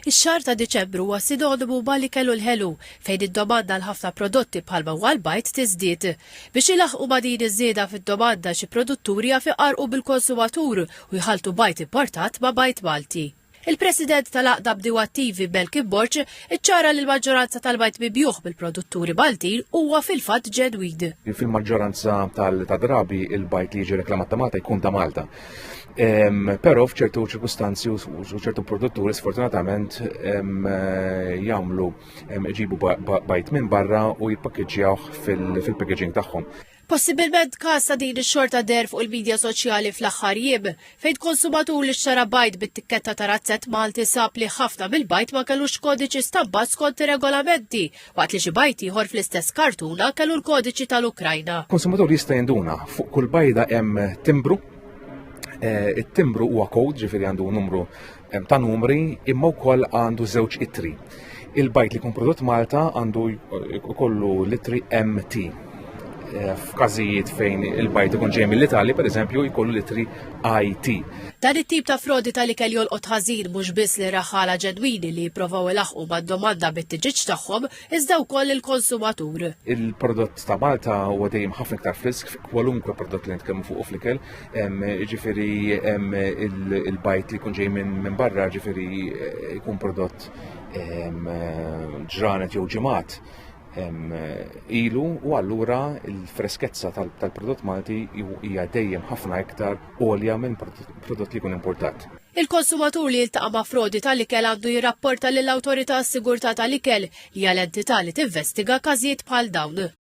Ix-xahar ta' Diċembru huwa sinonimu ma' li kellu l-ħelu fejn id-domanda l-ħafna prodotti bħalma wal-bajt tiżdied. Biex ilaħqu ma' din iż-żieda fid-domanda xi produtturi jafiqarqu bil-konsumatur u jħaltu bajt importat ma' bajt Malti. Il-President tal-Aqda Bdiewa Attivi Belkin Borċ iċċara li l-maġġoranza tal-bajt mibjuħ bil-produtturi Maltin huwa fil-fatt ġenwin. Fil-maġġoranza tal-drabi il-bajt li jiġi reklamat ta' Malta jkun ta' Malta. Però f'ċertu ċirkustanzi u ċertu produtturi sfortunatament jagħmlu iġibu bajt minn barra u jippakkeġġjawh fil-packaging tagħhom. Possibilment każ ta' din ix-xorta der fuq il-midja soċjali fl-aħħar jiem fejn konsumatur li xtara bajt bit-tikketta ta' razzett Malti sab li ħafna mill-bajt ma kellux kodiċi stampat skont ir-regolamenti waqt li xi bajt ieħor fl-istess kartuna kellu l-kodiċi tal-Ukrajna. Konsumatur jista' jinduna fuq kull bajda hemm timbru. It-timbru huwa kod, ġifieri għandu numru ta' numri, imma wkoll għandu żewġ ittri. Il-bajt li jkun prodott Malta għandu jkollu l-ittri MT. F'każijiet fejn il-bajt ikun ġej mill-Italja, pereżempju, jkollu l-ittri IT. Dan it-tip ta' frodi tal-ikel jolqot ħażin mhux biss li raħala ġenwini li jippruvaw ilaħqu mad-domanda bit-tiġiġ tagħhom iżda wkoll il-konsumatur. Il-prodott ta' Malta huwa dejjem ħafna iktar frisk kwalunkwe prodott li nitkellmu fuq fl-ikel, ġifieri il-bajt li jkun ġej minn barra ġifieri jkun prodott ġranet jew ġimgħat ilu u allura il-freskezza tal-prodott Malti hija dejjem ħafna iktar għolja minn prodott li jkun importat. Il-konsumatur li jiltaqa' ma' frodi tal-ikel għandu jirrapporta lill-Awtorità għas-Sigurtà tal-Ikel li hija l-entità li tinvestiga każijiet bħal dawn.